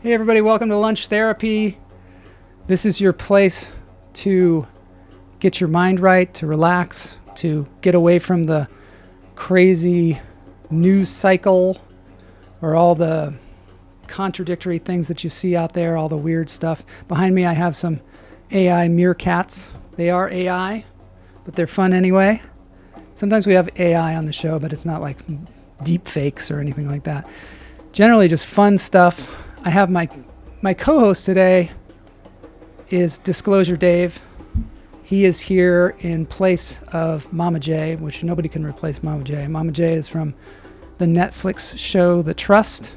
Hey everybody, welcome to Lunch Therapy. This is your place to get your mind right, to relax, to get away from the crazy news cycle or all the contradictory things that you see out there, all the weird stuff. Behind me I have some AI meerkats. They are AI, but they're fun anyway. Sometimes we have AI on the show, but it's not like deep fakes or anything like that. Generally just fun stuff. I have my co-host today is Disclosure Dave. He is here in place of Mama J, which nobody can replace Mama J. Mama J is from the Netflix show The Trust,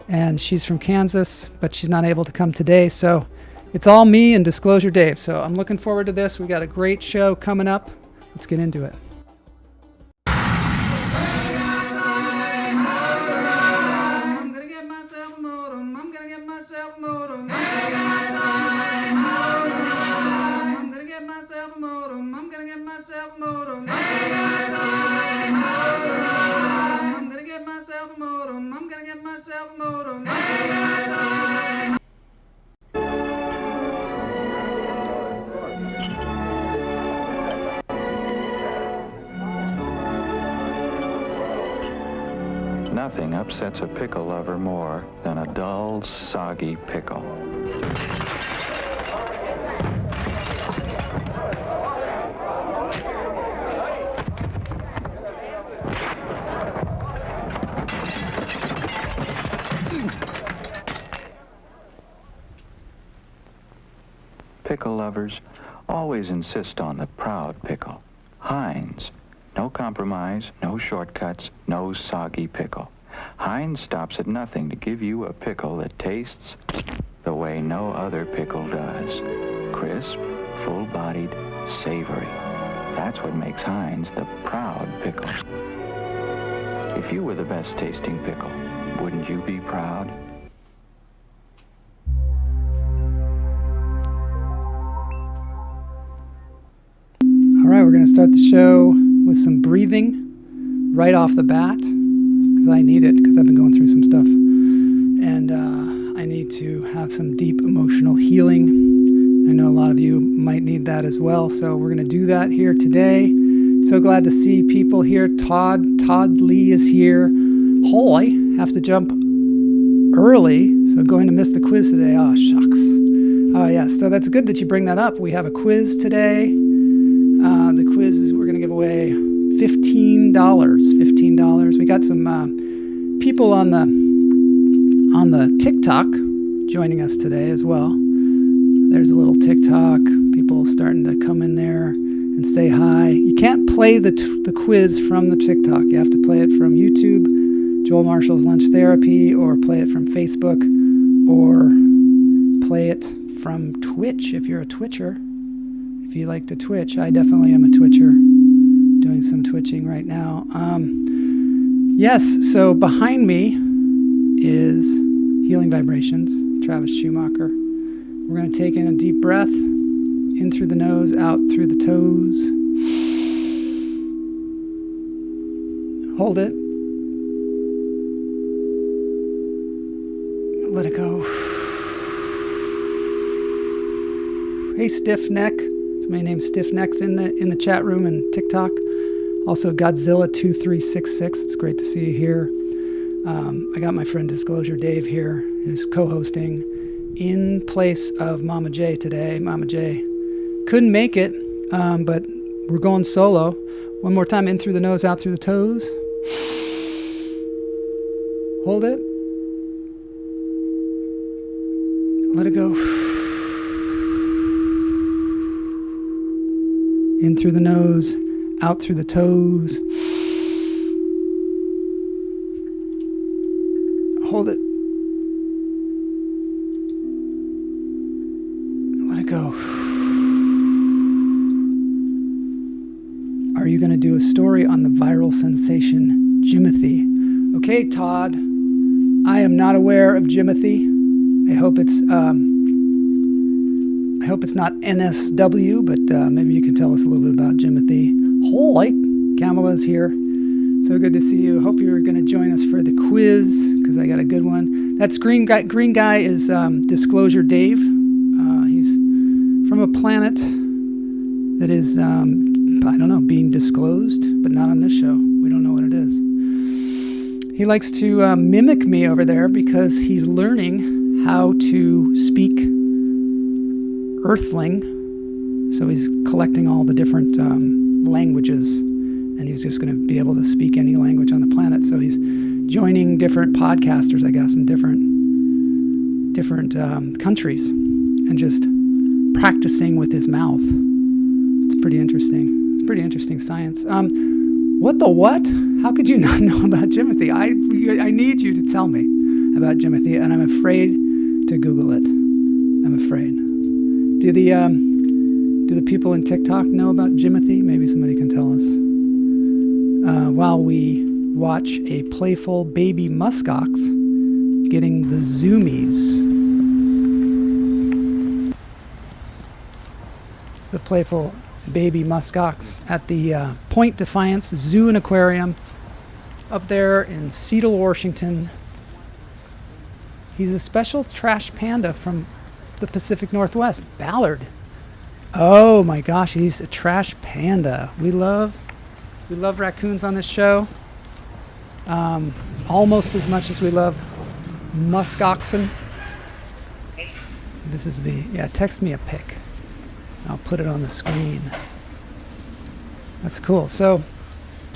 and she's from Kansas, but she's not able to come today. So it's all me and Disclosure Dave. So I'm looking forward to this. We got a great show coming up. Let's get into it. Nothing upsets a pickle lover more than a dull, soggy pickle. Pickle lovers always insist on the proud pickle. Heinz. No compromise, no shortcuts, no soggy pickle. Heinz stops at nothing to give you a pickle that tastes the way no other pickle does. Crisp, full-bodied, savory. That's what makes Heinz the proud pickle. If you were the best tasting pickle, wouldn't you be proud? All right, we're going to start the show with some breathing right off the bat, because I need it, because I've been going through some stuff, and I need to have some deep emotional healing. I know a lot of you might need that as well, so we're going to do that here today. So glad to see people here. Todd Lee is here. Hoy, have to jump early, so going to miss the quiz today. Oh, shucks. Oh, yes, so that's good that you bring that up. We have a quiz today. The quiz is, we're going to give away $15. We got some people on the TikTok joining us today as well. There's a little TikTok. People starting to come in there and say hi. You can't play the quiz from the TikTok. You have to play it from YouTube, Joel Marshall's Lunch Therapy, or play it from Facebook, or play it from Twitch if you're a Twitcher. If you like to Twitch, I definitely am a Twitcher, doing some twitching right now. Yes, so behind me is Healing Vibrations, Travis Schumacher. We're going to take in a deep breath, in through the nose, out through the toes. Hold it. Let it go. Hey, Stiff Neck. Somebody named Stiff Necks in the chat room and TikTok. Also Godzilla2366. It's great to see you here. I got my friend Disclosure Dave here, who's co-hosting in place of Mama J today. Mama J couldn't make it, but we're going solo. One more time, in through the nose, out through the toes. Hold it. Let it go. In through the nose, out through the toes. Hold it. Let it go. Are you going to do a story on the viral sensation Jimothy? Okay, Todd. I am not aware of Jimothy. I hope it's not NSW, but maybe you can tell us a little bit about Jimothy. Holy, Kamala's here. So good to see you. Hope you're going to join us for the quiz, because I got a good one. That's green guy. Green guy is Disclosure Dave. He's from a planet that is, I don't know, being disclosed, but not on this show. We don't know what it is. He likes to mimic me over there because he's learning how to speak Earthling. So he's collecting all the different languages, and he's just going to be able to speak any language on the planet. So he's joining different podcasters, I guess, in different countries, and just practicing with his mouth. It's pretty interesting. It's pretty interesting science. What the what? How could you not know about Jimothy? I need you to tell me about Jimothy, and I'm afraid to Google it. I'm afraid. Do the people in TikTok know about Jimothy? Maybe somebody can tell us. While we watch a playful baby muskox getting the zoomies. This is a playful baby muskox at the Point Defiance Zoo and Aquarium up there in Seattle, Washington. He's a special trash panda from the Pacific Northwest, Ballard. Oh my gosh, he's a trash panda. We love raccoons on this show, almost as much as we love muskoxen. This is text me a pic. I'll put it on the screen. That's cool. So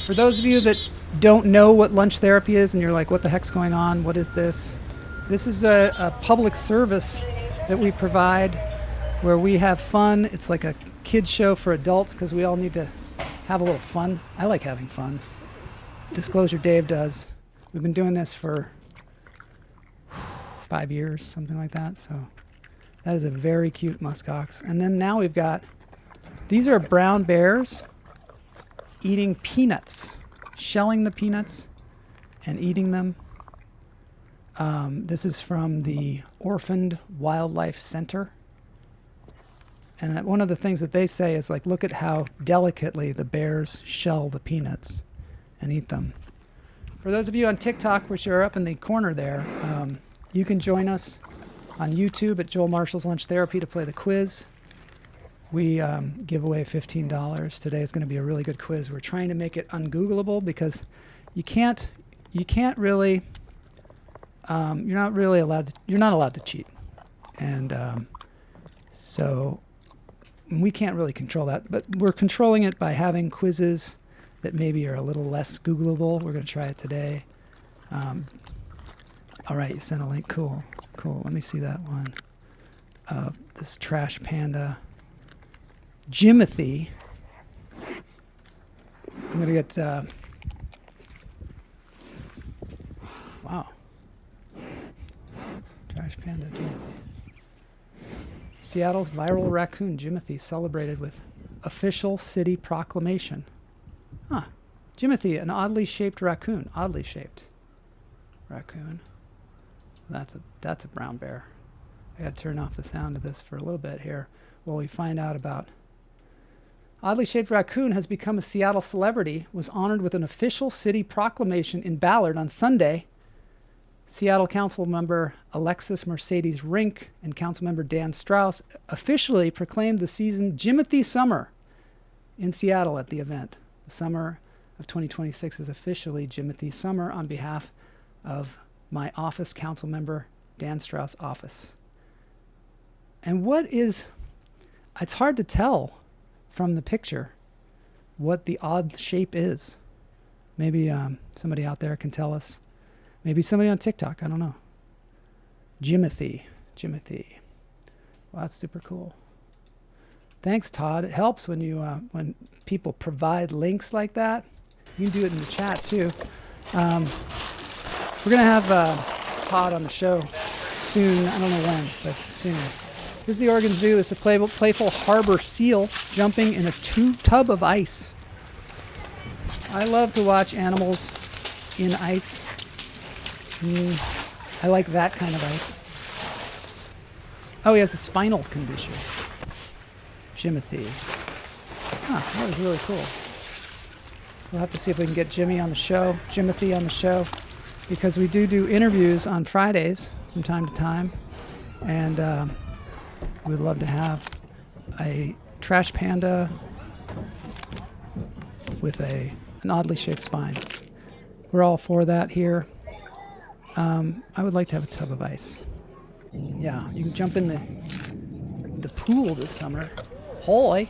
for those of you that don't know what lunch therapy is and you're like, what the heck's going on? What is this? This is a public service that we provide where we have fun. It's like a kids show for adults because we all need to have a little fun. I like having fun. Disclosure Dave does. We've been doing this for 5 years, something like that. So that is a very cute muskox. And then now we've got, these are brown bears eating peanuts, shelling the peanuts and eating them. This is from the Orphaned Wildlife Center. And one of the things that they say is like, look at how delicately the bears shell the peanuts and eat them. For those of you on TikTok, which are up in the corner there, you can join us on YouTube at Joel Marshall's Lunch Therapy to play the quiz. We give away $15. Today is going to be a really good quiz. We're trying to make it ungoogleable because you can't really, you're not allowed to cheat. And so we can't really control that, but we're controlling it by having quizzes that maybe are a little less Googleable. We're going to try it today. All right, you sent a link. Cool. Let me see that one. This trash panda, Jimothy. I'm going to get... wow. Trash panda, Jimothy. Seattle's viral raccoon, Jimothy, celebrated with official city proclamation. Huh. Jimothy, an oddly shaped raccoon. Oddly shaped raccoon. That's a brown bear. I got to turn off the sound of this for a little bit here while we find out about... Oddly shaped raccoon has become a Seattle celebrity, was honored with an official city proclamation in Ballard on Sunday. Seattle Council member Alexis Mercedes Rink and Council member Dan Strauss officially proclaimed the season Jimothy Summer in Seattle at the event. The summer of 2026 is officially Jimothy Summer on behalf of my office, Council member Dan Strauss' office. And it's hard to tell from the picture what the odd shape is. Maybe somebody out there can tell us. Maybe somebody on TikTok, I don't know. Jimothy. Well, that's super cool. Thanks, Todd. It helps when when people provide links like that. You can do it in the chat too. We're gonna have Todd on the show soon. I don't know when, but soon. This is the Oregon Zoo. It's a playful harbor seal jumping in a tub of ice. I love to watch animals in ice. I like that kind of ice. Oh, he has a spinal condition. Jimothy. Huh, that was really cool. We'll have to see if we can get Jimothy on the show, because we do interviews on Fridays from time to time, and we'd love to have a trash panda with an oddly shaped spine. We're all for that here. I would like to have a tub of ice. Yeah, you can jump in the pool this summer. Hoy,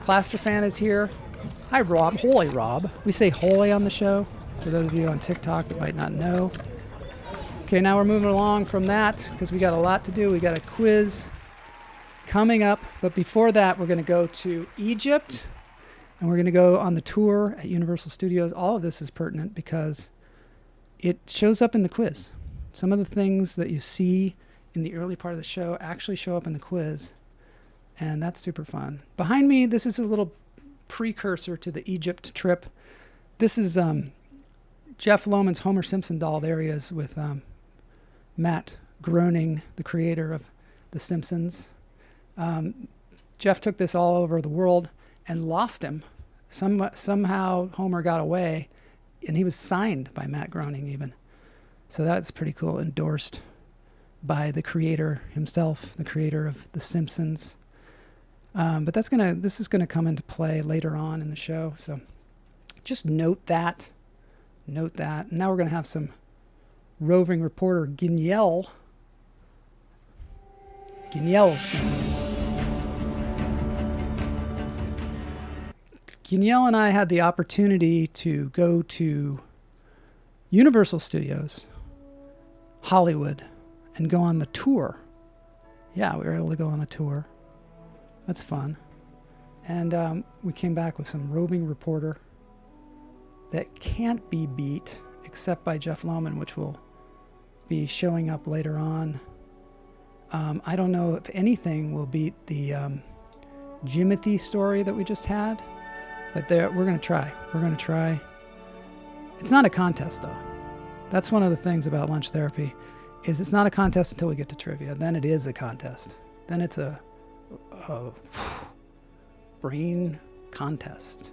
Claster fan is here. Hi, Rob. Hoy, Rob. We say hoy on the show, for those of you on TikTok that might not know. Okay, now we're moving along from that, because we got a lot to do. We got a quiz coming up, but before that, we're going to go to Egypt, and we're going to go on the tour at Universal Studios. All of this is pertinent because it shows up in the quiz. Some of the things that you see in the early part of the show actually show up in the quiz, and that's super fun. Behind me, this is a little precursor to the Egypt trip. This is Jeff Lohman's Homer Simpson doll. There he is with Matt Groening, the creator of The Simpsons. Jeff took this all over the world and lost him. Somehow Homer got away, and he was signed by Matt Groening even. So that's pretty cool, endorsed by the creator himself, the creator of The Simpsons. But this is gonna come into play later on in the show. So just note that. And now we're gonna have some roving reporter Gnyel. Gnyel and I had the opportunity to go to Universal Studios, Hollywood, and go on the tour. Yeah, we were able to go on the tour. That's fun. And we came back with some roving reporter that can't be beat except by Jeff Lohman, which will be showing up later on. I don't know if anything will beat the Jimothy story that we just had, but we're going to try. It's not a contest, though. That's one of the things about lunch therapy, is it's not a contest until we get to trivia. Then it is a contest. Then it's a brain contest,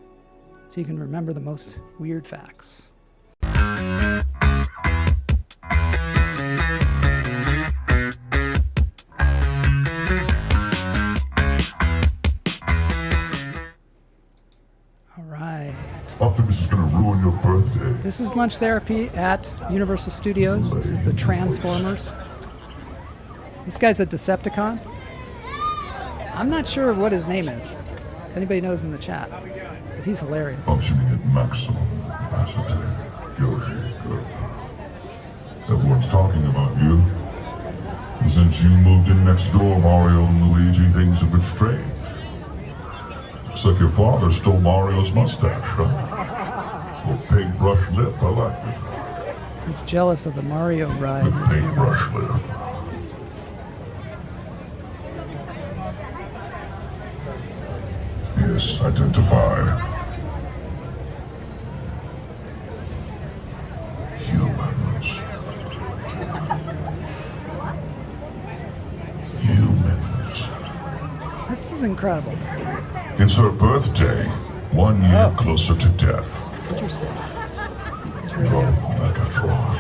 so you can remember the most weird facts. All right. Optimus is going to ruin your birthday. This is lunch therapy at Universal Studios. This is the Transformers. This guy's a Decepticon. I'm not sure what his name is. If anybody knows in the chat, but he's hilarious. Functioning at maximum capacity. Yoshi, good. Everyone's talking about you. And since you moved in next door, Mario and Luigi, things have been strange. Looks like your father stole Mario's mustache, huh? Little paintbrush lip, I like it. He's jealous of the Mario ride. The paintbrush lip. Yes, identify. Humans. This is incredible. It's her birthday. 1 year closer to death. Interesting. Love Megatron.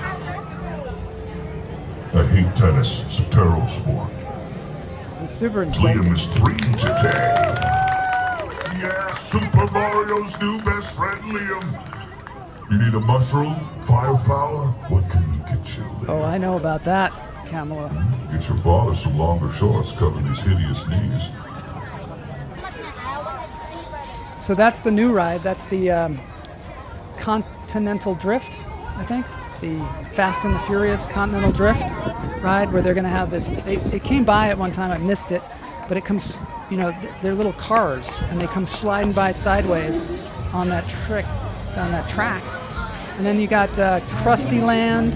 I hate tennis. It's a terrible sport. It's super insulting. Liam is 3 today. Yeah, Super Mario's new best friend, Liam. You need a mushroom? Fire flower? What can we get you, Liam? Oh, I know about that, Kamala. Get your father some longer shorts, cover these hideous knees. So that's the new ride. That's the Continental Drift, I think. The Fast and the Furious Continental Drift ride, where they're going to have this. It came by at one time. I missed it, but it comes. You know, they're little cars, and they come sliding by sideways on that track. And then you got Krusty Land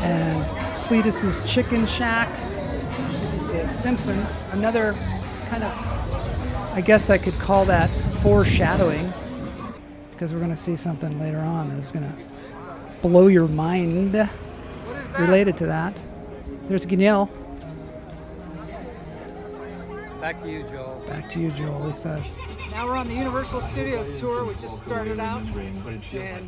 and Cletus's Chicken Shack. This is the Simpsons. Another kind of, I guess I could call that foreshadowing, because we're going to see something later on that is going to blow your mind related to that. There's Gnyel. Back to you, Joel. Back to you, Joel, he says. Now we're on the Universal Studios tour. We just started out, and we're in the tram,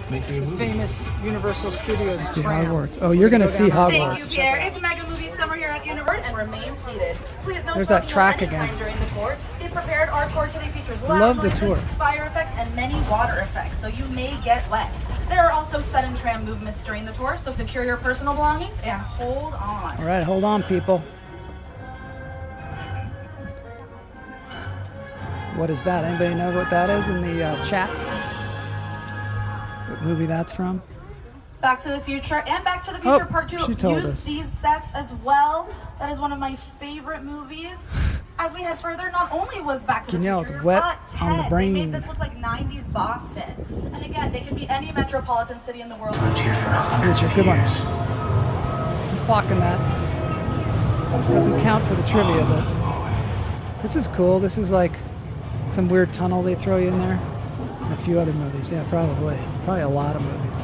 the famous Universal Studios see tram. Hogwarts. Oh, you're gonna see Hogwarts. Thank you, Pierre. It's Mega Movie Summer here at Univert, and remain seated. Please no There's that smoking track of any again. kind during the tour. Be prepared. Our tour today features loud Love the noises, tour. fire effects, and many water effects, so you may get wet. There are also sudden tram movements during the tour, so secure your personal belongings and hold on. All right, hold on, people. What is that? Anybody know what that is in the chat? What movie that's from? Back to the Future and Back to the Future Oh, Part 2 she told use us. these sets as well. That is one of my favorite movies. As we head further, not only was Back to the Gnyel's Future, wet but on the Ted. brain. They made this look like 90s Boston. And again, they can be any metropolitan city in the world. Here's your good one. I'm clocking that. Doesn't count for the trivia, but this is cool. This is like some weird tunnel they throw you in there. And a few other movies. Yeah, probably. Probably a lot of movies.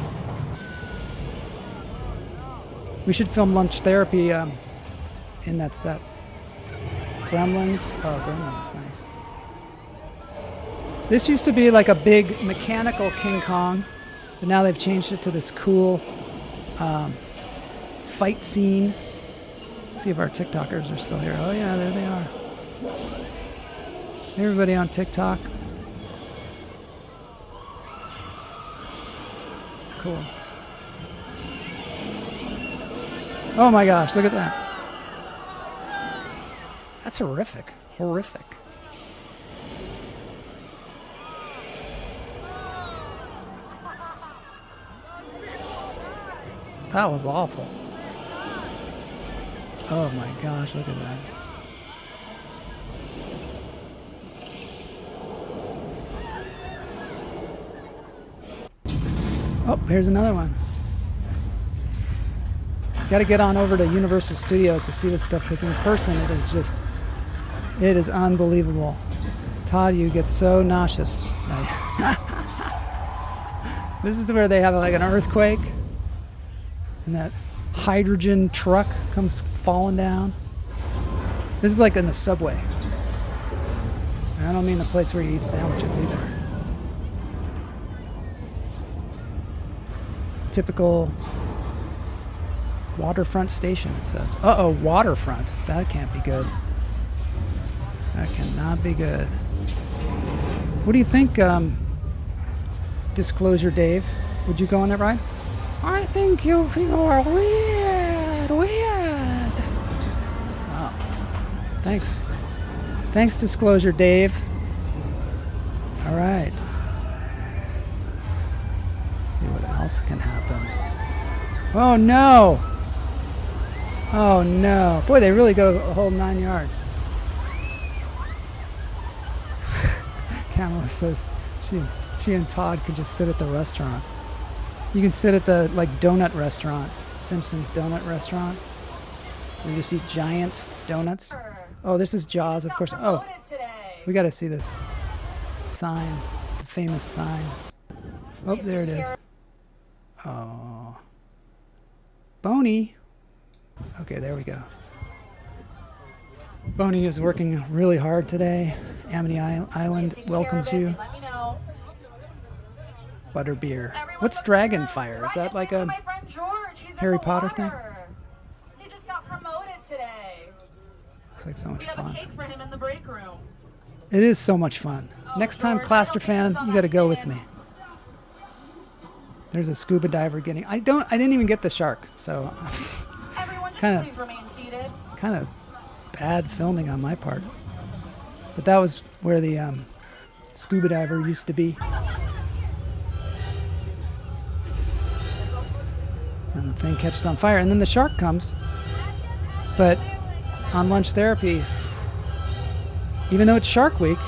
We should film Lunch Therapy in that set. Gremlins. Oh, Gremlins, nice. This used to be like a big mechanical King Kong, but now they've changed it to this cool fight scene. See if our TikTokers are still here. Oh yeah, there they are. Everybody on TikTok. It's cool. Oh my gosh, look at that. That's horrific. Horrific. That was awful. Oh my gosh, look at that. Oh, here's another one. Got to get on over to Universal Studios to see this stuff, because in person it is unbelievable. Todd, you get so nauseous. This is where they have like an earthquake, and that hydrogen truck comes falling down. This is like in the subway. And I don't mean the place where you eat sandwiches either. Typical waterfront station, it says. Uh-oh, waterfront. That can't be good. That cannot be good. What do you think, Disclosure Dave? Would you go on that ride? I think you people are weird. Wow. Thanks. Thanks, Disclosure Dave. All right. Let's see what else can happen. Oh, no. Oh, no. Boy, they really go a whole 9 yards. Kamala says she and Todd could just sit at the restaurant. You can sit at the like donut restaurant, Simpsons donut restaurant. We just eat giant donuts. Oh, this is Jaws, of course. Oh, we got to see this sign, the famous sign. Oh, there it is. Oh, Boney. Okay, there we go. Boney is working really hard today. Amity Island welcomes you. Butterbeer. What's Dragonfire? Is that like a Harry Potter thing? He just got promoted today. Looks like so much We have a fun. cake for him in the break room. It is so much fun. Next time, Claster fan, you got to go with me. There's a scuba diver getting. I didn't even get the shark, so Everyone, just Kinda- please remain seated. kind of bad filming on my part. But that was where the scuba diver used to be. And the thing catches on fire, and then the shark comes. But on Lunch Therapy, even though it's Shark Week,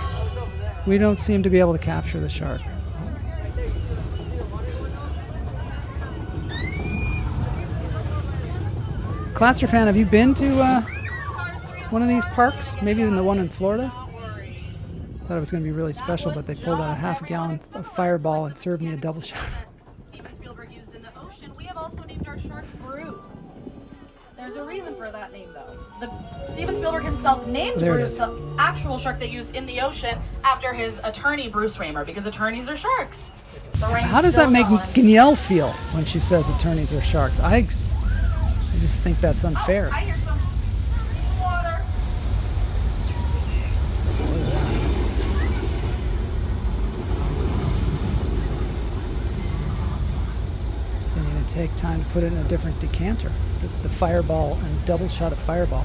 we don't seem to be able to capture the shark. Claster fan, have you been to one of these parks? Maybe even the one in Florida? Thought it was going to be really special, but they pulled out a half a gallon of Fireball and served me a double shot. Steven Spielberg used in the ocean. We have also named our shark Bruce. There's a reason for that name, though. Steven Spielberg himself named There it Bruce is. the actual shark they used in the ocean after his attorney, Bruce Raymer, because attorneys are sharks. The rain's How does still that make going. Gnyel feel when she says attorneys are sharks? I just think that's unfair. Oh, I hear some water. Didn't even take time to put it in a different decanter. The fireball and double shot of fireball.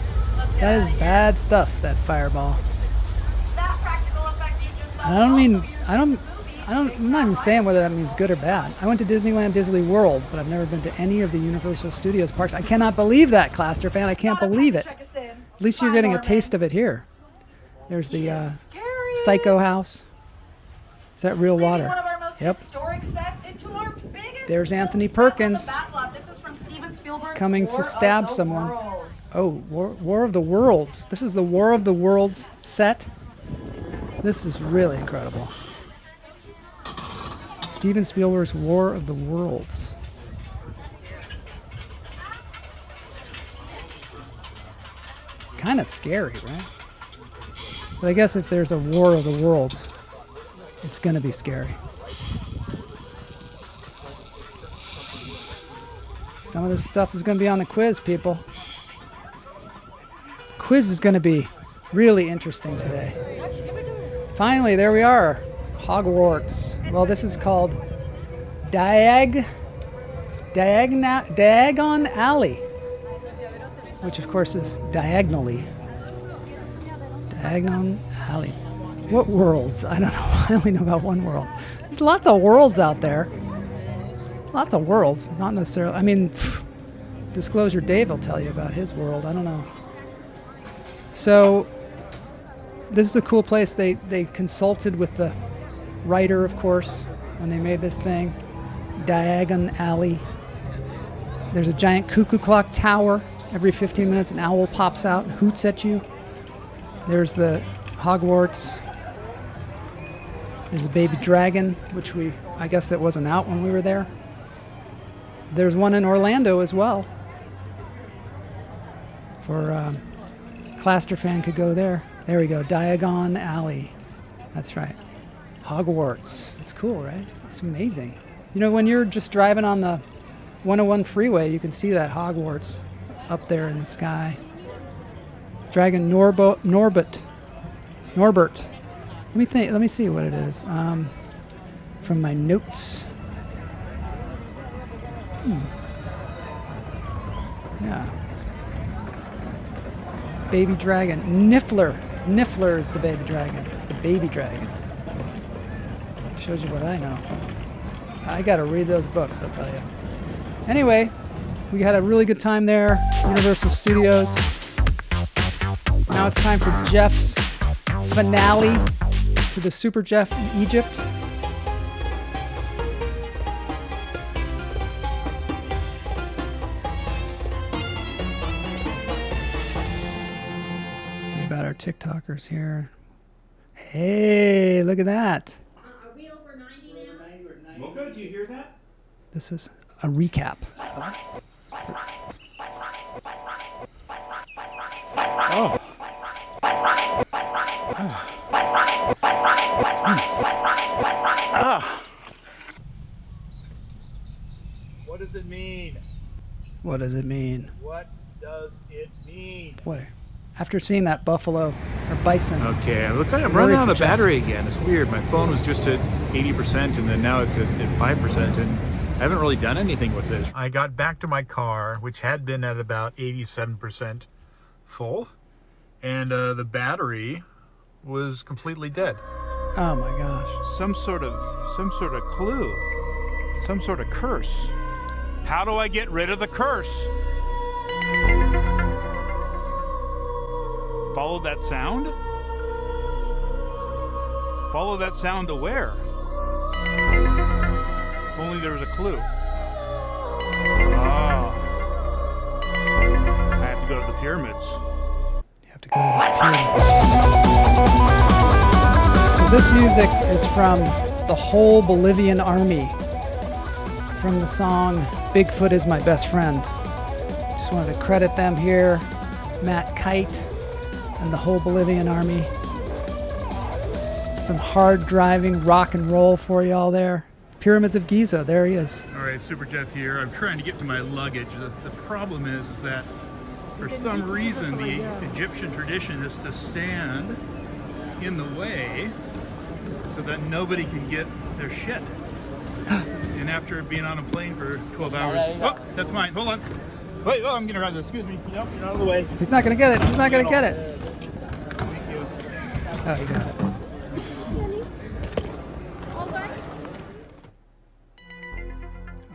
That is bad stuff, that fireball. That practical effect you just saw. I don't mean, I'm not even saying whether that means good or bad. I went to Disneyland, Disney World, but I've never been to any of the Universal Studios parks. I cannot believe that, Claster fan. I can't believe it. Check us in. At least you're Bye, getting a Norman. taste of it here. There's the Scary. Psycho House. Is that real Leading water? One of our most Yep. historic sets into our biggest There's Anthony set on the Perkins backlot. This is from Steven Spielberg's coming to War of stab the someone. Worlds. Oh, War of the Worlds. This is the War of the Worlds set. This is really incredible. Steven Spielberg's War of the Worlds. Kind of scary, right? But I guess if there's a War of the Worlds, it's going to be scary. Some of this stuff is going to be on the quiz, people. Quiz is going to be really interesting today. Finally, there we are. Hogwarts. Well, this is called Diagon Alley, which of course is diagonally. Diagon Alleys. What worlds? I don't know. I only know about one world. There's lots of worlds out there. Lots of worlds. Not necessarily. I mean, Disclosure Dave will tell you about his world. I don't know. So, this is a cool place. They consulted with the writer, of course, when they made this thing. Diagon Alley. There's a giant cuckoo clock tower. Every 15 minutes, an owl pops out and hoots at you. There's the Hogwarts. There's a baby dragon, which I guess it wasn't out when we were there. There's one in Orlando as well. For Claster fan could go there. There we go, Diagon Alley. That's right. Hogwarts. It's cool, right? It's amazing. You know, when you're just driving on the 101 freeway, you can see that Hogwarts up there in the sky. Dragon Norbert. Let me see what it is. From my notes. Yeah. Baby dragon. Niffler. Niffler is the baby dragon. It's the baby dragon. Shows you what I know. I gotta read those books, I'll tell you. Anyway, we had a really good time there. Universal Studios. Now it's time for Jeff's finale to the SuperJeff in Egypt. See about our TikTokers here. Hey, look at that. Are we over 90 now? Mocha, do you hear that? This is a recap. Oh. Ah. What does it mean? What does it mean? What does it mean? Boy, after seeing that buffalo or bison. Okay, it looks like I'm Worry running out for of Jeff. battery again. It's weird. My phone was just at 80% and then now it's at 5% and I haven't really done anything with it. I got back to my car, which had been at about 87% full, and the battery was completely dead. Oh my gosh. Some sort of clue, some sort of curse. How do I get rid of the curse? Follow that sound? Follow that sound to where? If only there was a clue. Oh. I have to go to the pyramids. You have to go to the So this music is from the whole Bolivian army, from the song Bigfoot is My Best Friend. Just Just wanted to credit them here. Matt Kite and the whole Bolivian army. Some hard driving rock and roll for y'all there. Pyramids of Giza, there he is. All right, SuperJeff here. I'm trying to get to my luggage. The problem is that for some reason the Egyptian tradition is to stand in the way so that nobody can get their shit. And after being on a plane for 12 hours, oh, that's mine. Hold on. Wait, oh, I'm gonna ride this. Excuse me. Yep, get out of the way. He's not gonna get it. He's not gonna get it. Thank you. Oh, he got it.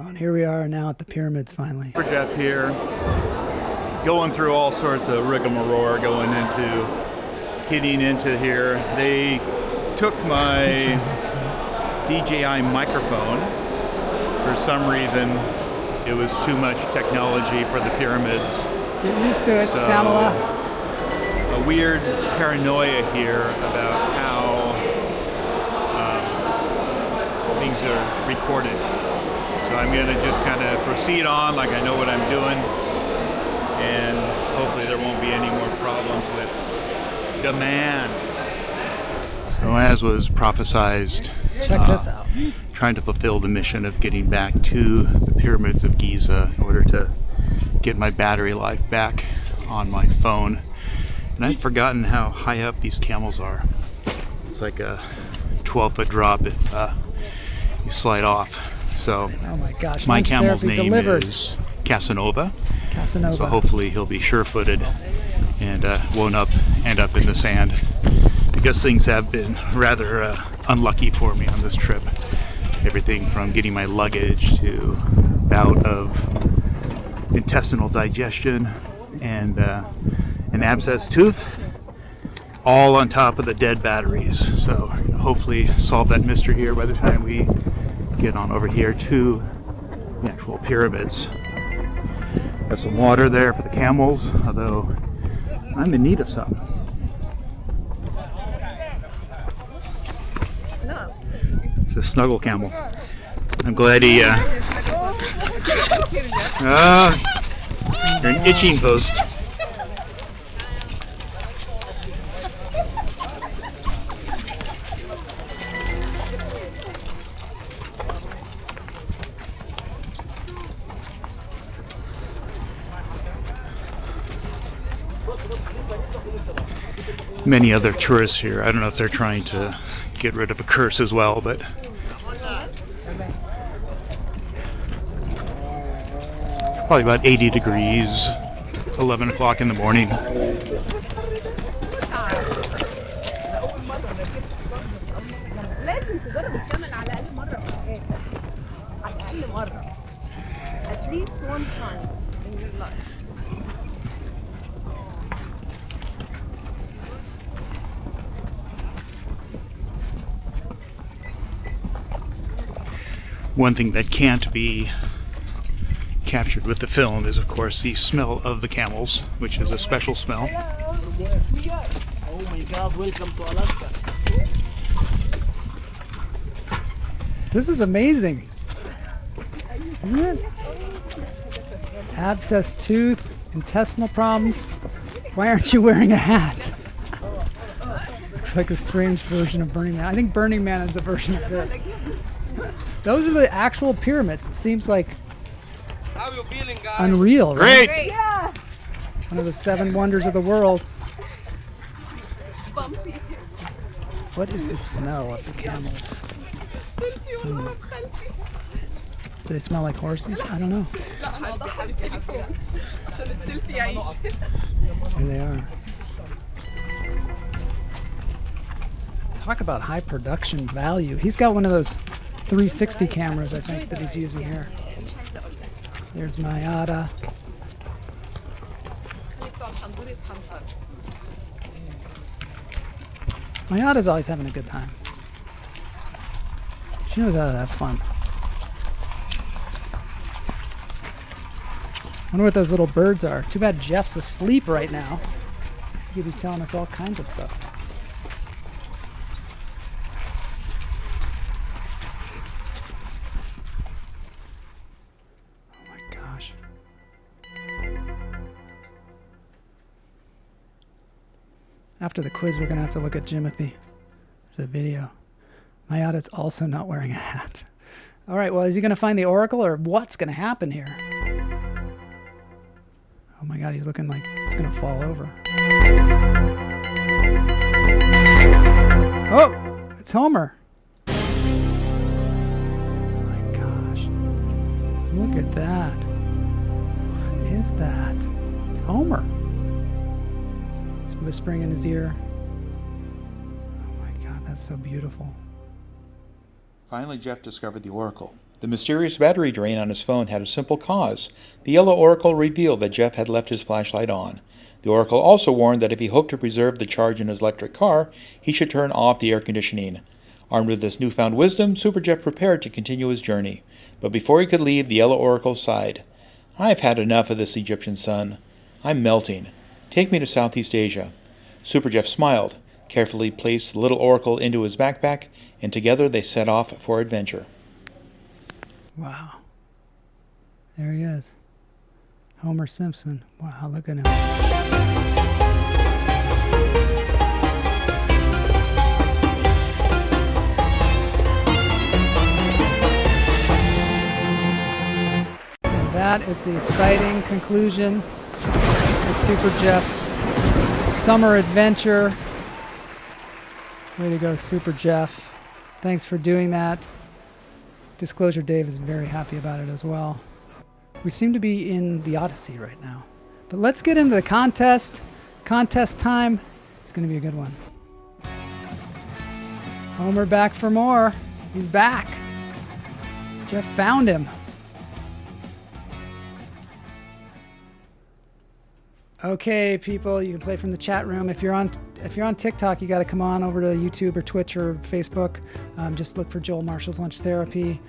Oh, and here we are now at the pyramids finally. SuperJeff here, going through all sorts of rigmarole, getting into here. They took my DJI microphone. For some reason, it was too much technology for the pyramids. Get used to it, So, Kamala. A weird paranoia here about how things are recorded. So I'm going to just kind of proceed on like I know what I'm doing, and hopefully there won't be any more problems with demand. So as was prophesized, Check this out. trying to fulfill the mission of getting back to the pyramids of Giza in order to get my battery life back on my phone. And I'd forgotten how high up these camels are. It's like a 12-foot drop if you slide off. So Oh my gosh, my lunch camel's therapy name delivers. is Casanova. Casanova. So hopefully he'll be sure-footed and won't end up in the sand, because things have been rather unlucky for me on this trip. Everything from getting my luggage to bout of intestinal digestion and an abscessed tooth, all on top of the dead batteries. So hopefully solve that mystery here by the time we get on over here to the actual pyramids. Got some water there for the camels, although I'm in need of some. It's a snuggle camel. I'm glad he you're an itching post. Many other tourists here. I don't know if they're trying to get rid of a curse as well, but probably about 80 degrees, 11 o'clock in the morning. لازم تجرب الكامل على الأقل مرة في حياتك. على الأقل مرة. At least one time in your life. One thing that can't be captured with the film is, of course, the smell of the camels, which is a special smell. Oh my God, welcome to Alaska. This is amazing, isn't it? Abscessed tooth, intestinal problems. Why aren't you wearing a hat? Looks like a strange version of Burning Man. I think Burning Man is a version of this. Those are the actual pyramids. It seems like unreal, right? Great! One of the 7 wonders of the world. What is the smell of the camels? Do they smell like horses? I don't know. Here they are. Talk about high production value. He's got one of those 360 cameras, I think, that he's using here. There's Mayada. Mayada's always having a good time. She knows how to have fun. Wonder what those little birds are. Too bad Jeff's asleep right now. He could be telling us all kinds of stuff. Oh my gosh. After the quiz, we're going to have to look at Jimothy. There's a video. Mayada's also not wearing a hat. All right, well, is he going to find the oracle, or what's going to happen here? Oh my god, he's looking like he's going to fall over. Oh, it's Homer. Oh my gosh. Look at that. What is that? It's Homer. He's whispering in his ear. Oh my god, that's so beautiful. Finally, Jeff discovered the oracle. The mysterious battery drain on his phone had a simple cause. The yellow oracle revealed that Jeff had left his flashlight on. The oracle also warned that if he hoped to preserve the charge in his electric car, he should turn off the air conditioning. Armed with this newfound wisdom, SuperJeff prepared to continue his journey. But before he could leave, the yellow oracle sighed. "I've had enough of this Egyptian sun. I'm melting. Take me to Southeast Asia." SuperJeff smiled, carefully placed the little oracle into his backpack, and together they set off for adventure. Wow. There he is. Homer Simpson. Wow, look at him. And that is the exciting conclusion of SuperJeff's summer adventure. Way to go, SuperJeff. Thanks for doing that. Disclosure Dave is very happy about it as well. We seem to be in the Odyssey right now. But let's get into the contest. Contest time. It's going to be a good one. Homer back for more. He's back. Jeff found him. Okay, people, you can play from the chat room. If you're on TikTok, you got to come on over to YouTube or Twitch or Facebook. Just look for Joel Marshall's Lunch Therapy.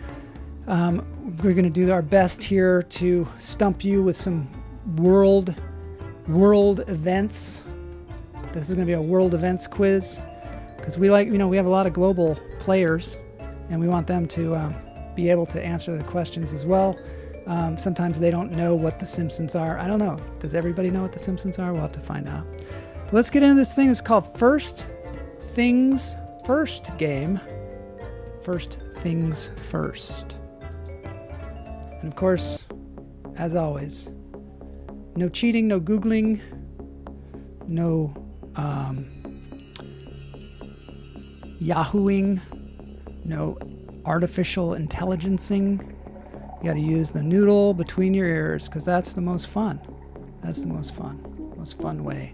We're going to do our best here to stump you with some world events. This is going to be a world events quiz because we have a lot of global players, and we want them to be able to answer the questions as well. Sometimes they don't know what the Simpsons are. I don't know. Does everybody know what the Simpsons are? We'll have to find out. But let's get into this thing. It's called First Things First game. First Things First. And of course, as always, no cheating, no Googling, no Yahooing, no artificial intelligencing. You got to use the noodle between your ears because that's the most fun. That's the most fun way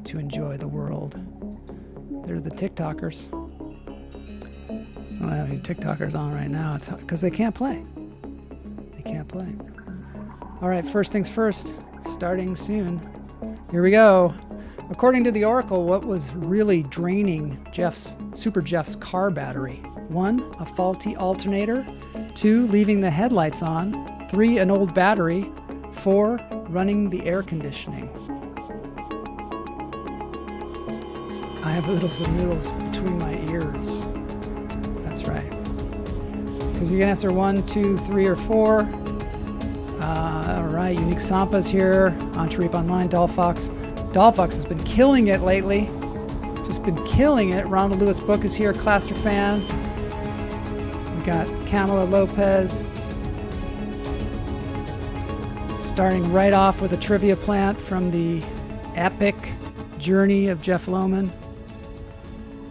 to enjoy the world. They're the TikTokers. I don't have any TikTokers on right now. It's because they can't play. They can't play. All right, first things first, starting soon. Here we go. According to the Oracle, what was really draining SuperJeff's car battery? 1, a faulty alternator. 2, leaving the headlights on. 3, an old battery. 4, running the air conditioning. I have noodles between my ears. That's right. Because you can answer 1, 2, 3, or 4. All right, Unique Sampa's here. Entrereap Online, Dollfox. Dollfox has been killing it lately. Just been killing it. Ronald Lewis Book is here. Claster Fan. We got Camila Lopez. Starting right off with a trivia plant from the epic journey of Jeff Lohman.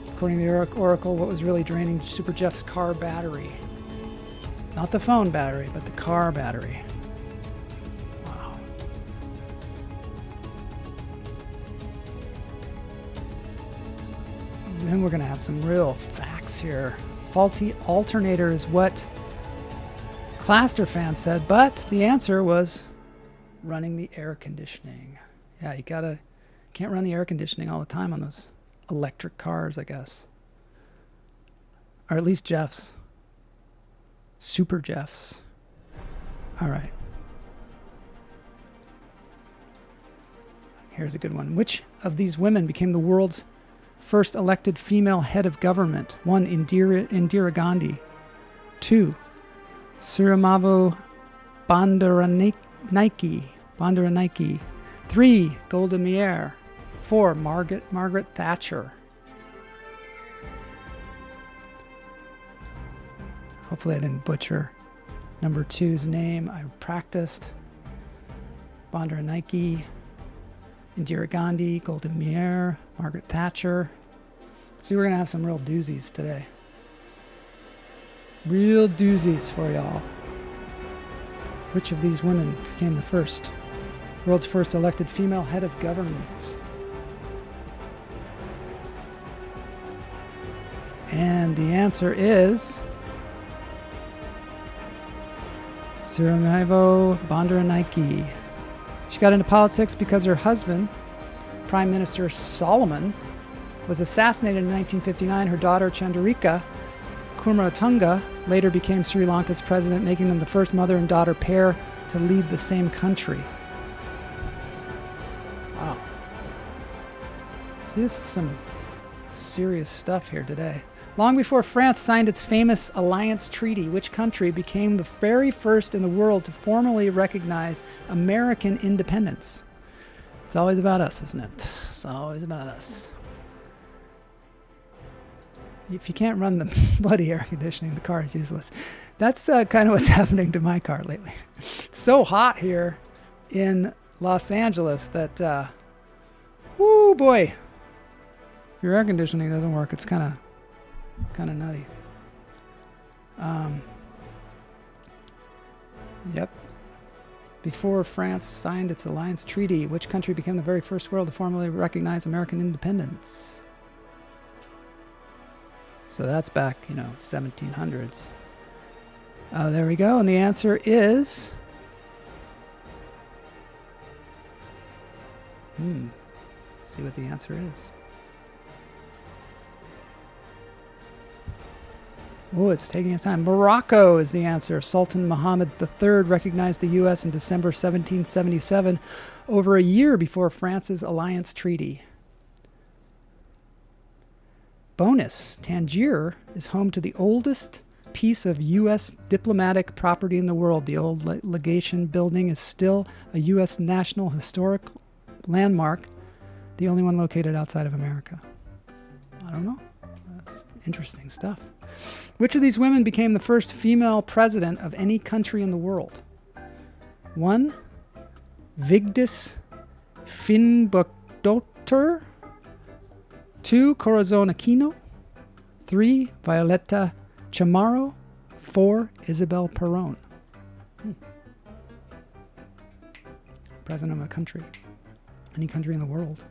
According to the Oracle, what was really draining SuperJeff's car battery? Not the phone battery, but the car battery. Wow. And then we're going to have some real facts here. Faulty alternator is what Claster Fan said, but the answer was running the air conditioning. Yeah, you can't run the air conditioning all the time on those electric cars, I guess. Or at least Jeff's. SuperJeff's. All right. Here's a good one. Which of these women became the world's first elected female head of government? 1, Indira Gandhi. 2, Suramavo Bandaranaike. 3, Golda Meir. 4. Margaret Thatcher. Hopefully I didn't butcher number 2's name. I practiced. Bandara Nike, Indira Gandhi, Golda Meir, Margaret Thatcher. See, we're going to have some real doozies today. Real doozies for y'all. Which of these women became the world's first elected female head of government? And the answer is Sarajevo Bandaranaike. She got into politics because her husband, Prime Minister Solomon, was assassinated in 1959. Her daughter, Chandraika Kumaratunga, later became Sri Lanka's president, making them the first mother and daughter pair to lead the same country. Wow. See, this is some serious stuff here today. Long before France signed its famous alliance treaty, which country became the very first in the world to formally recognize American independence? It's always about us, isn't it? It's always about us. If you can't run the bloody air conditioning, the car is useless. That's kind of what's happening to my car lately. It's so hot here in Los Angeles that, whoo boy, if your air conditioning doesn't work, it's kind of nutty. Yep. Before France signed its alliance treaty, which country became the very first world to formally recognize American independence? So that's back, 1700s. There we go. And the answer is... Let's see what the answer is. Oh, it's taking its time. Morocco is the answer. Sultan Muhammad III recognized the U.S. in December 1777, over a year before France's alliance treaty. Bonus, Tangier is home to the oldest piece of U.S. diplomatic property in the world. The old legation building is still a U.S. National Historic Landmark, the only one located outside of America. I don't know. That's interesting stuff. Which of these women became the first female president of any country in the world? 1. Vigdis Finnbogadottir. 2. Corazon Aquino. 3. Violeta Chamorro. 4. Isabel Perón. President of a country. Any country in the world.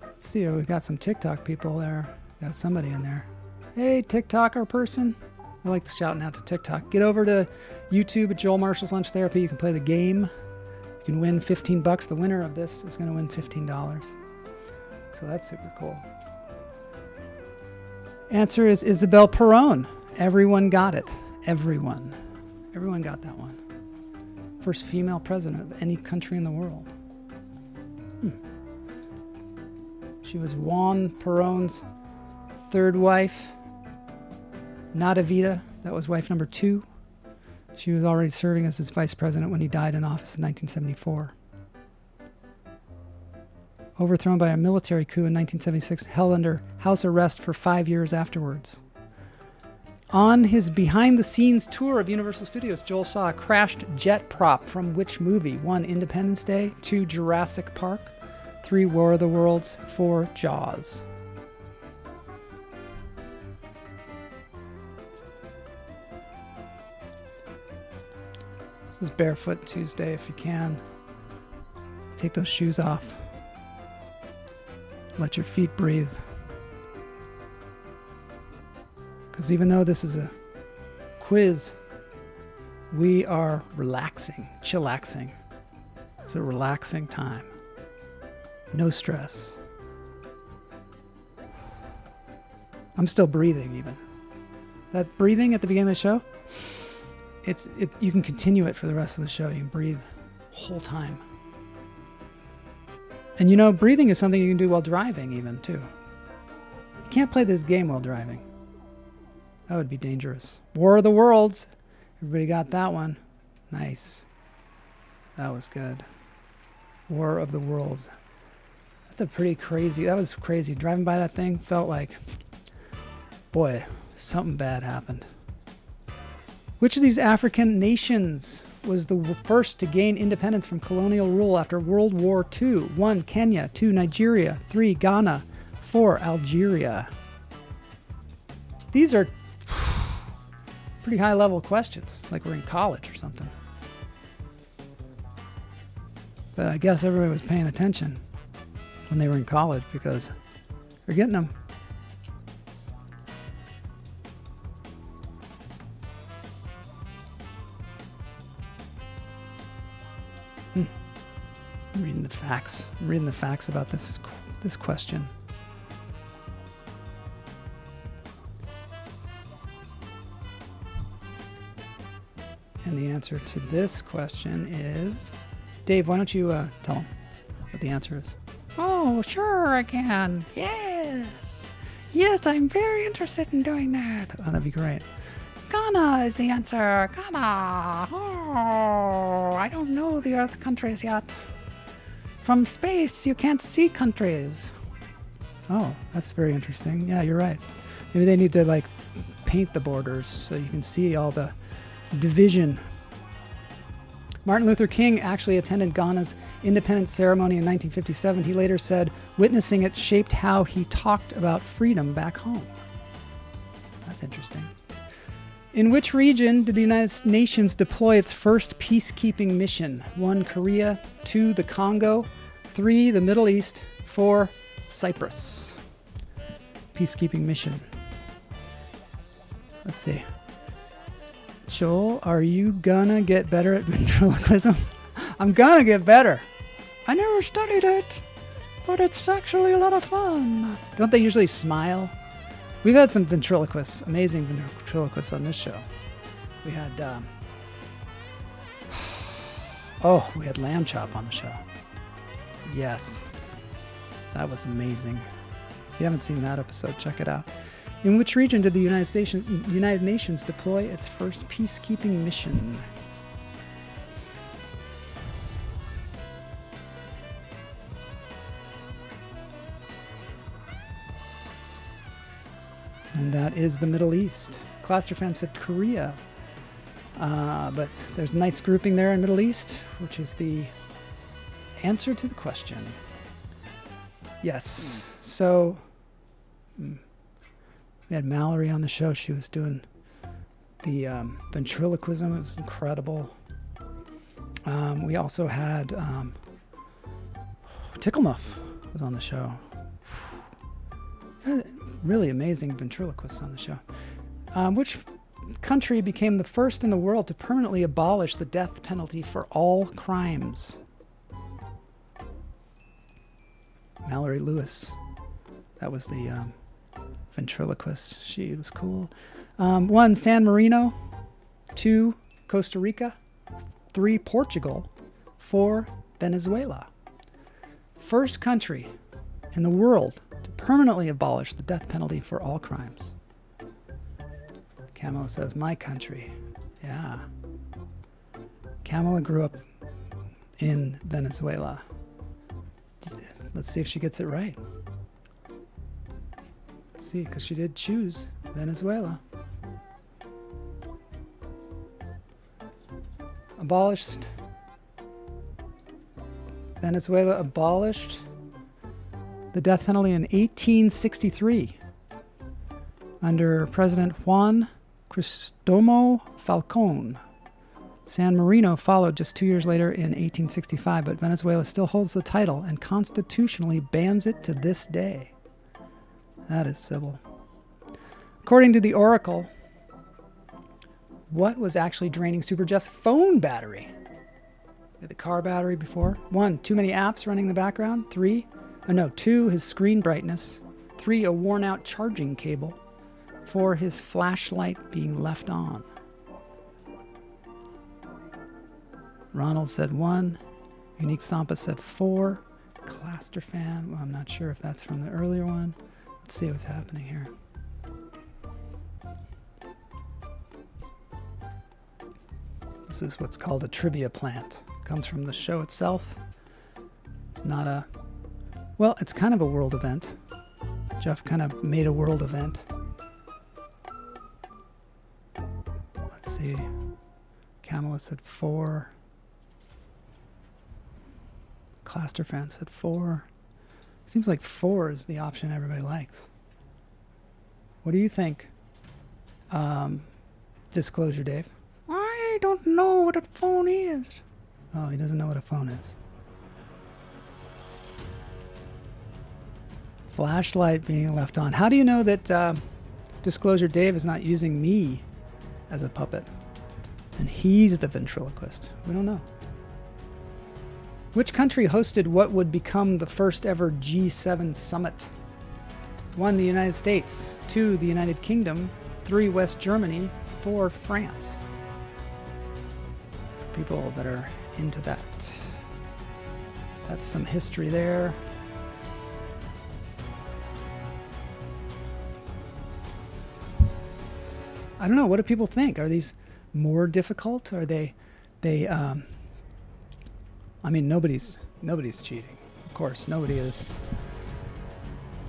Let's see, we've got some TikTok people there. Got somebody in there. Hey, TikToker person. I like shouting out to TikTok. Get over to YouTube at Joel Marshall's Lunch Therapy. You can play the game. You can win $15. The winner of this is going to win $15. So that's super cool. Answer is Isabel Perón. Everyone got it. Everyone got that one. First female president of any country in the world. She was Juan Perón's third wife, Nadavita. That was wife number 2. She was already serving as his vice president when he died in office in 1974. Overthrown by a military coup in 1976, held under house arrest for 5 years afterwards. On his behind-the-scenes tour of Universal Studios, Joel saw a crashed jet prop from which movie? 1. Independence Day. 2. Jurassic Park. 3. War of the Worlds. 4. Jaws. This is Barefoot Tuesday if you can. Take those shoes off. Let your feet breathe. Because even though this is a quiz, we are relaxing, chillaxing. It's a relaxing time. No stress. I'm still breathing even. That breathing at the beginning of the show, you can continue it for the rest of the show. You can breathe the whole time. And breathing is something you can do while driving even too. You can't play this game while driving. That would be dangerous. War of the Worlds. Everybody got that one. Nice. That was good. War of the Worlds. That's a pretty crazy. That was crazy. Driving by that thing felt like, boy, something bad happened. Which of these African nations was the first to gain independence from colonial rule after World War II? 1. Kenya. 2. Nigeria. 3. Ghana. 4. Algeria. These are pretty high level questions. It's like we're in college or something. But I guess everybody was paying attention when they were in college because they're getting them. I'm reading the facts. I'm reading the facts about this question. And the answer to this question is... Dave, why don't you tell them what the answer is? Oh, sure I can. Yes. Yes, I'm very interested in doing that. Oh, that'd be great. Ghana is the answer. Ghana. Oh, I don't know the Earth countries yet. From space, you can't see countries. Oh, that's very interesting. Yeah, you're right. Maybe they need to, like, paint the borders so you can see all the division. Martin Luther King actually attended Ghana's independence ceremony in 1957. He later said, witnessing it shaped how he talked about freedom back home. That's interesting. In which region did the United Nations deploy its first peacekeeping mission? 1. Korea. 2. The Congo. 3. The Middle East. 4. Cyprus. Peacekeeping mission. Let's see. Joel, are you gonna get better at ventriloquism? I'm gonna get better. I never studied it, but it's actually a lot of fun. Don't they usually smile? We've had some ventriloquists, amazing ventriloquists on this show. We had, we had Lamb Chop on the show. Yes. That was amazing. If you haven't seen that episode, check it out. In which region did the United Nations deploy its first peacekeeping mission? And that is the Middle East. Clusterfan said Korea. But there's a nice grouping there in Middle East, which is the answer to the question. Yes. So... we had Mallory on the show. She was doing the ventriloquism. It was incredible. We also had Ticklemuff was on the show. Really amazing ventriloquists on the show. Which country became the first in the world to permanently abolish the death penalty for all crimes? Mallory Lewis. That was the... ventriloquist. She was cool. 1, San Marino. 2, Costa Rica. 3, Portugal. 4, Venezuela. First country in the world to permanently abolish the death penalty for all crimes. Kamala says, my country. Yeah. Kamala grew up in Venezuela. Let's see if she gets it right. Let's see, because she did choose Venezuela. Abolished. Venezuela abolished the death penalty in 1863 under President Juan Cristomo Falcón. San Marino followed just 2 years later in 1865, but Venezuela still holds the title and constitutionally bans it to this day. That is civil. According to the Oracle, what was actually draining SuperJeff's phone battery? The car battery before. 1, too many apps running in the background. 2, his screen brightness. 3, a worn out charging cable. 4, his flashlight being left on. Ronald said 1. Unique Sampa said 4. Clusterfan, well, I'm not sure if that's from the earlier one. Let's see what's happening here. This is what's called a trivia plant. Comes from the show itself. It's not a... Well, it's kind of a world event. Jeff kind of made a world event. Let's see. Kamala said 4. Clasterfan said 4. Seems like 4 is the option everybody likes. What do you think? Disclosure, Dave. I don't know what a phone is. Oh, he doesn't know what a phone is. Flashlight being left on. How do you know that Disclosure Dave is not using me as a puppet? And he's the ventriloquist. We don't know. Which country hosted what would become the first ever G7 summit? 1, the United States. 2, the United Kingdom. 3, West Germany. 4, France. For people that are into that. That's some history there. I don't know. What do people think? Are these more difficult? Are they I mean, nobody's cheating. Of course, nobody is.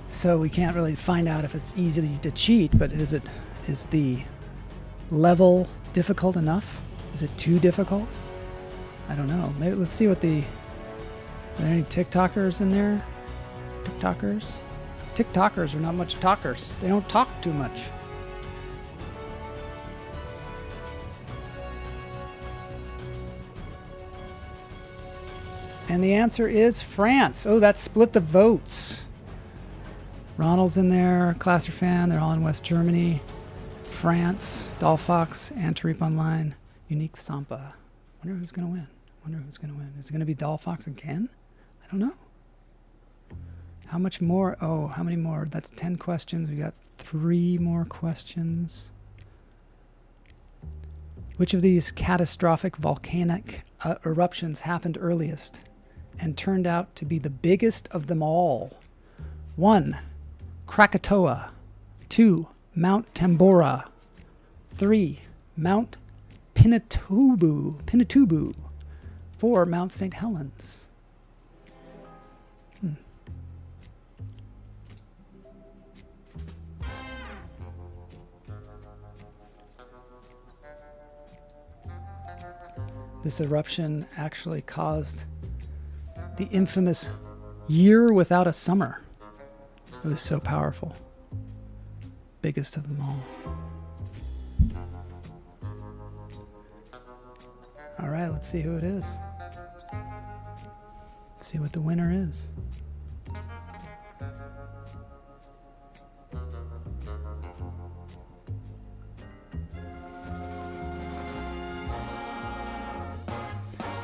So we can't really find out if it's easy to cheat, but is the level difficult enough? Is it too difficult? I don't know. Maybe let's see what are there any TikTokers in there? TikTokers? TikTokers are not much talkers. They don't talk too much. And the answer is France. Oh, that split the votes. Ronald's in there, Clasterfan, they're all in West Germany. France, Dolphox, Antareep Online, Unique Sampa. Wonder who's going to win. Is it going to be Dolphox again? I don't know. How much more? Oh, how many more? That's 10 questions. We got 3 more questions. Which of these catastrophic volcanic eruptions happened earliest and turned out to be the biggest of them all? 1, Krakatoa. 2, Mount Tambora. 3, Mount Pinatubo. 4, Mount St. Helens. This eruption actually caused the infamous year without a summer. It was so powerful. Biggest of them all. All right, let's see who it is. Let's see what the winner is.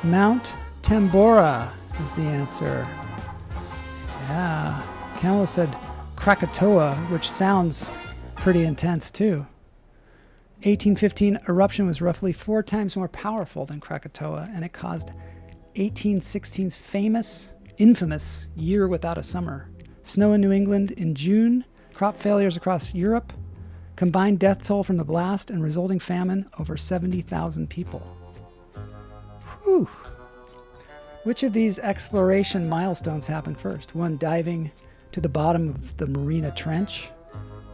Mount Tambora is the answer. Yeah. Kamala said Krakatoa, which sounds pretty intense too. 1815 eruption was roughly 4 times more powerful than Krakatoa, and it caused 1816's infamous year without a summer. Snow in New England in June, crop failures across Europe, combined death toll from the blast and resulting famine, over 70,000 people. Whew. Which of these exploration milestones happened first? 1, diving to the bottom of the Mariana Trench.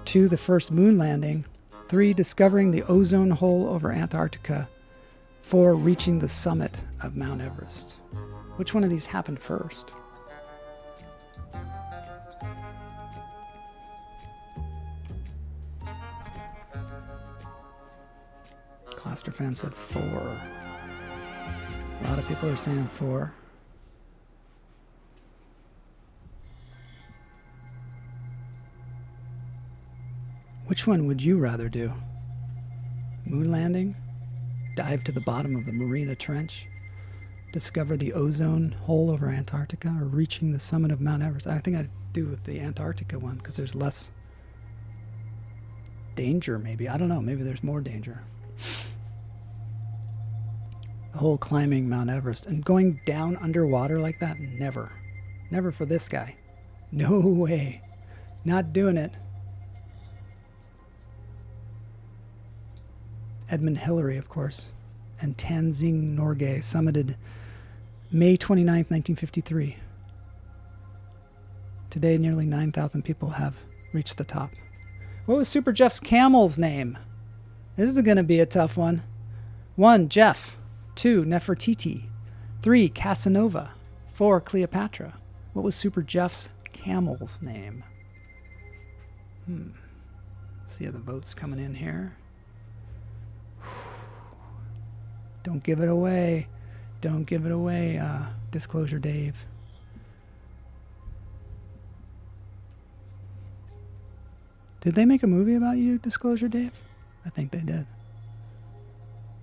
2, the first moon landing. 3, discovering the ozone hole over Antarctica. 4, reaching the summit of Mount Everest. Which one of these happened first? Clasterfan said 4. A lot of people are saying 4. Which one would you rather do? Moon landing? Dive to the bottom of the Mariana Trench? Discover the ozone hole over Antarctica? Or reaching the summit of Mount Everest? I think I'd do with the Antarctica one because there's less danger maybe. I don't know. Maybe there's more danger. The whole climbing Mount Everest and going down underwater like that? Never. Never for this guy. No way. Not doing it. Edmund Hillary, of course. and Tenzing Norgay, summited May 29th, 1953. Today, nearly 9,000 people have reached the top. What was SuperJeff's camel's name? This is going to be a tough one. 1, Jeff. 2, Nefertiti. 3, Casanova. 4, Cleopatra. What was SuperJeff's camel's name? See the votes coming in here. Don't give it away. Don't give it away, Disclosure Dave. Did they make a movie about you, Disclosure Dave? I think they did.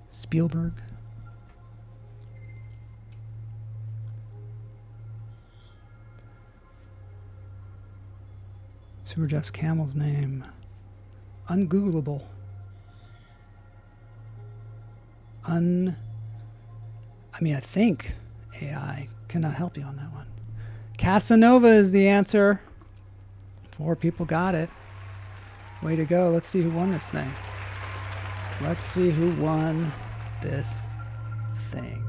Spielberg. SuperJeff's camel's name. Ungoogleable. I think AI cannot help you on that one. Casanova is the answer. 4 people got it. Way to go. Let's see who won this thing. Let's see who won this thing.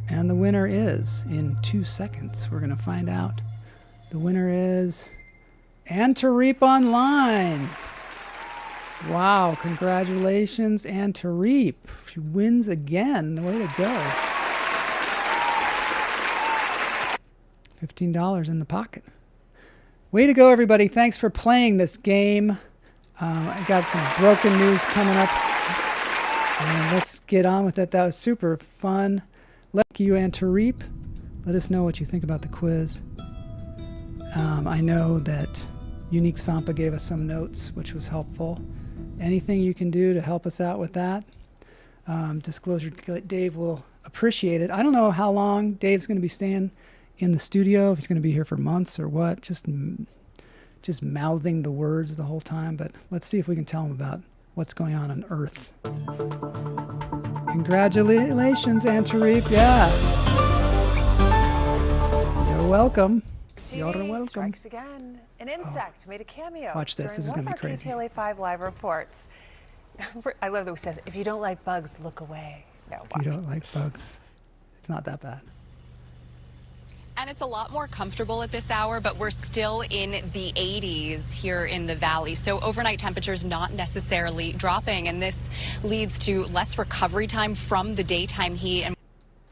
And the winner is, in 2 seconds, we're going to find out. The winner is Antareep Online. Wow, congratulations, Antareep. She wins again. Way to go. $15 in the pocket. Way to go, everybody. Thanks for playing this game. I got some broken news coming up. And let's get on with it. That was super fun. Thank you, Antareep. Let us know what you think about the quiz. I know that Unique Sampa gave us some notes, which was helpful. Anything you can do to help us out with that, Disclosure Dave will appreciate it. I don't know how long Dave's going to be staying in the studio, if he's going to be here for months or what, just mouthing the words the whole time. But let's see if we can tell him about what's going on Earth. Congratulations, Antareep. Yeah. You're welcome. You're welcome. Strikes again. An insect made a cameo. Watch this. This is going to be crazy. KTLA 5 live reports. I love that we said, if you don't like bugs, look away. No, watch. You don't like bugs. It's not that bad. And it's a lot more comfortable at this hour, but we're still in the 80s here in the valley. So overnight temperatures not necessarily dropping, and this leads to less recovery time from the daytime heat. And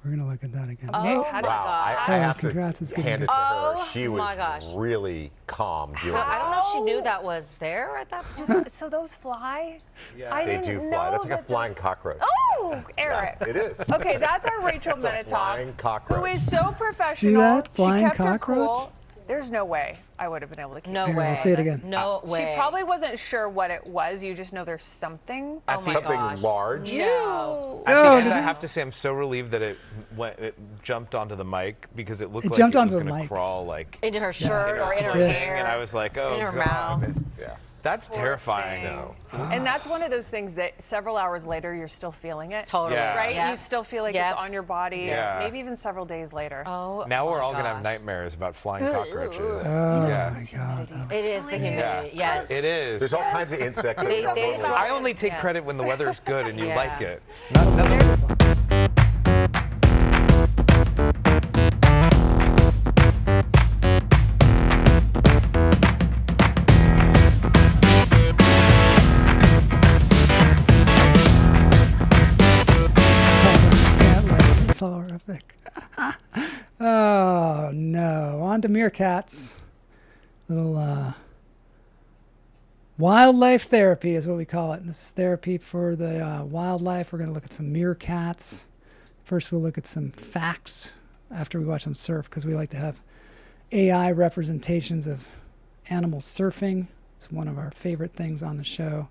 we're going to look at that again. Oh, wow. I have congrats. to hand it to her. She was really calm dealing with I don't know if she knew that was there at that point. So those fly? Yeah. They do fly. That's like a flying cockroach. Oh, Eric. Yeah, it is. Okay, that's our Rachel It's a Menitoff, flying cockroach. who is so professional. See that? Flying she kept cockroach? her cool. There's no way I would have been able to keep No her. way. I'll say it again. No way. She probably wasn't sure what it was. You just know there's something. Oh my Something gosh. large. No. At the end, I have to say I'm so relieved that it jumped onto the mic because it looked It like jumped it onto was the going to mic. crawl like Into her shirt or in her did. hair. and I was like, oh, in her God. mouth. Yeah. That's terrifying. No. And that's one of those things that several hours later you're still feeling it. Totally. Yeah. Right? Yeah. You still feel like Yeah. it's on your body. Yeah. Maybe even several days later. Oh. Now we're my all going to have gosh. nightmares about flying cockroaches. Oh, Yeah. my God. It is the humidity. Yes. It is. There's all kinds of insects. They drop- I only take Yes. credit when the weather is good and you Yeah. like it. Nothing. It's so horrific. Oh, no. On to meerkats. Little wildlife therapy is what we call it. And this is therapy for the wildlife. We're going to look at some meerkats. First, we'll look at some facts after we watch them surf, because we like to have AI representations of animals surfing. It's one of our favorite things on the show.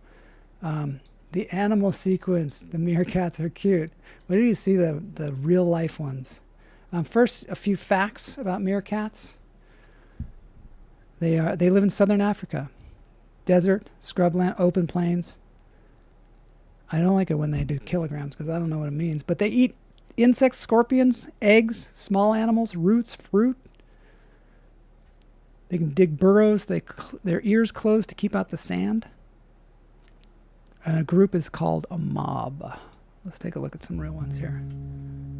The animal sequence, the meerkats are cute. Where do you see the real life ones? First, a few facts about meerkats. They live in southern Africa. Desert, scrubland, open plains. I don't like it when they do kilograms because I don't know what it means. But they eat insects, scorpions, eggs, small animals, roots, fruit. They can dig burrows. Their ears closed to keep out the sand. And a group is called a mob. Let's take a look at some real ones here.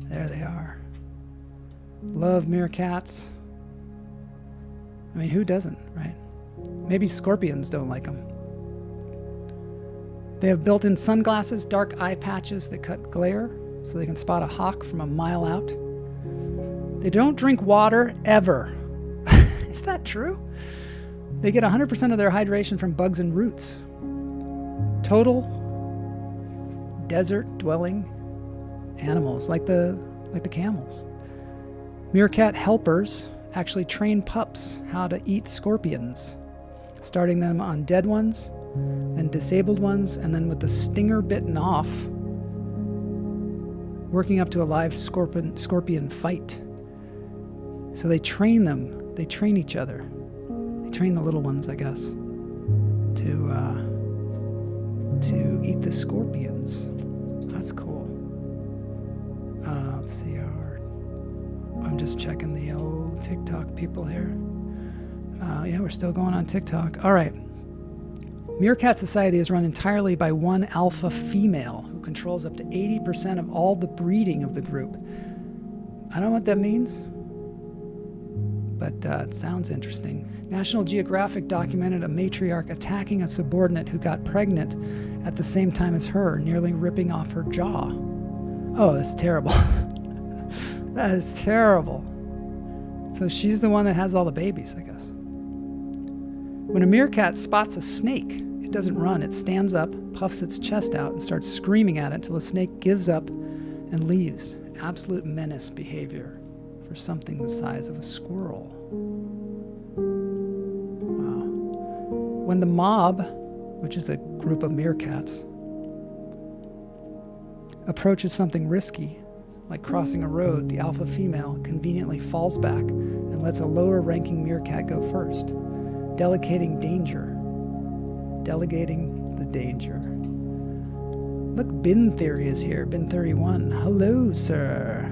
There they are. Love meerkats. I mean, who doesn't, right? Maybe scorpions don't like them. They have built-in sunglasses, dark eye patches that cut glare, so they can spot a hawk from a mile out. They don't drink water ever. Is that true? They get 100% of their hydration from bugs and roots. Total desert-dwelling animals, like the camels. Meerkat helpers actually train pups how to eat scorpions, starting them on dead ones, then disabled ones, and then with the stinger bitten off, working up to a live scorpion fight. So they train them. They train each other. They train the little ones, I guess, to eat the scorpions. That's cool. Let's see. I'm just checking the old TikTok people here. Yeah, we're still going on TikTok. All right. Meerkat Society is run entirely by one alpha female who controls up to 80% of all the breeding of the group. I don't know what that means, but it sounds interesting. National Geographic documented a matriarch attacking a subordinate who got pregnant at the same time as her, nearly ripping off her jaw. Oh, that's terrible. That is terrible. So she's the one that has all the babies, I guess. When a meerkat spots a snake, it doesn't run. It stands up, puffs its chest out, and starts screaming at it until the snake gives up and leaves. Absolute menace behavior for something the size of a squirrel. Wow. When the mob, which is a group of meerkats, approaches something risky, like crossing a road, the alpha female conveniently falls back and lets a lower-ranking meerkat go first, delegating the danger. Look, Bin Theory is here. Bin 31. Hello, sir.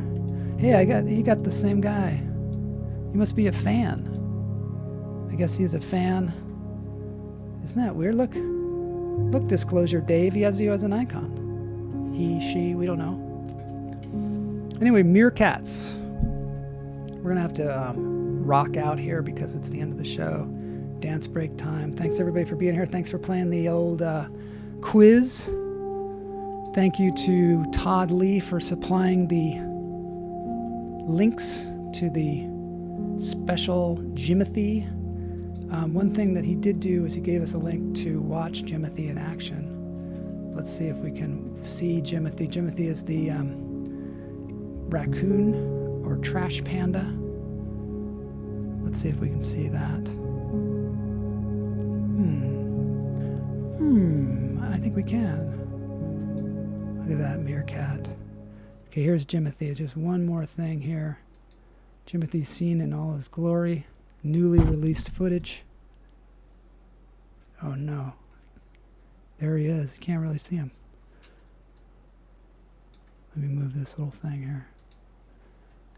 Hey, you got the same guy. You must be a fan. I guess he's a fan. Isn't that weird? Look, Disclosure Dave. He has you as an icon. He, she, we don't know. Anyway, meerkats. We're gonna have to rock out here because it's the end of the show. Dance break time. Thanks everybody for being here. Thanks for playing the old quiz. Thank you to Todd Lee for supplying the links to the special Jimothy. One thing that he did do is he gave us a link to watch Jimothy in action. Let's see if we can see Jimothy. Jimothy is the raccoon or trash panda. Let's see if we can see that. I think we can. Look at that meerkat. Okay, here's Jimothy. Just one more thing here. Jimothy's seen in all his glory. Newly released footage. Oh no. There he is. You can't really see him. Let me move this little thing here.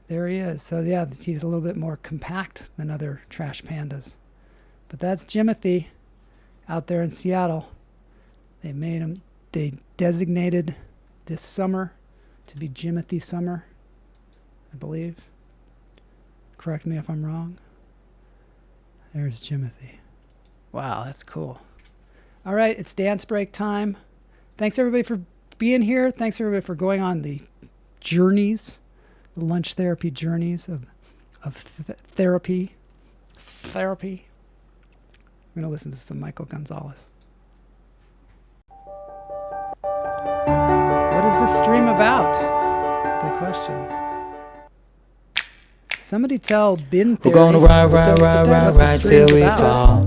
There he is. So yeah, he's a little bit more compact than other trash pandas. But that's Jimothy out there in Seattle. They made him, they designated this summer to be Jimothy Summer, I believe. Correct me if I'm wrong. There's Jimothy. Wow, that's cool. All right, it's dance break time. Thanks everybody for being here. Thanks everybody for going on the journeys, the lunch therapy journeys of therapy. We're going to listen to some Michael Gonzalez. What is this stream about? That's a good question. Somebody tell Bin Theory. We're gonna ride till we fall.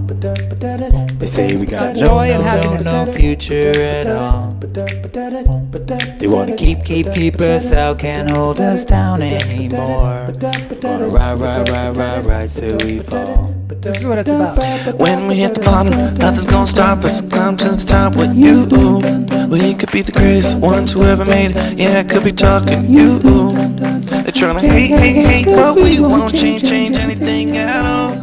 They say we got no future at all. They wanna keep us out, can't hold us down anymore. We're gonna ride till we fall. This is what it's about. When we hit the bottom, nothing's gonna stop us. Climb to the top with you. We could be the greatest ones who ever made it. Yeah, I could be talking you. They're trying to hate, but we won't change anything at all.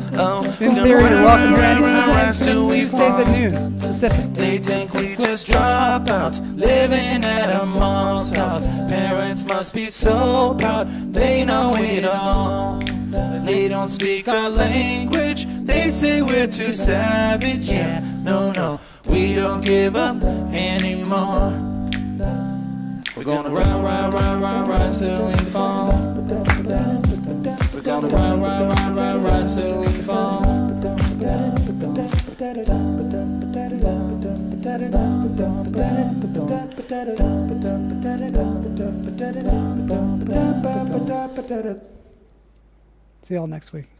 Bin Theory, welcome here anytime. rise till we Tuesdays fall. at noon Pacific. They think we just dropouts living at a mom's house. Parents must be so proud, they know it all. They don't speak our language, they say we're too savage. Yeah, no, no, we don't give up anymore. We're gonna rise till we fall. We're gonna rise till we fall. See y'all next week.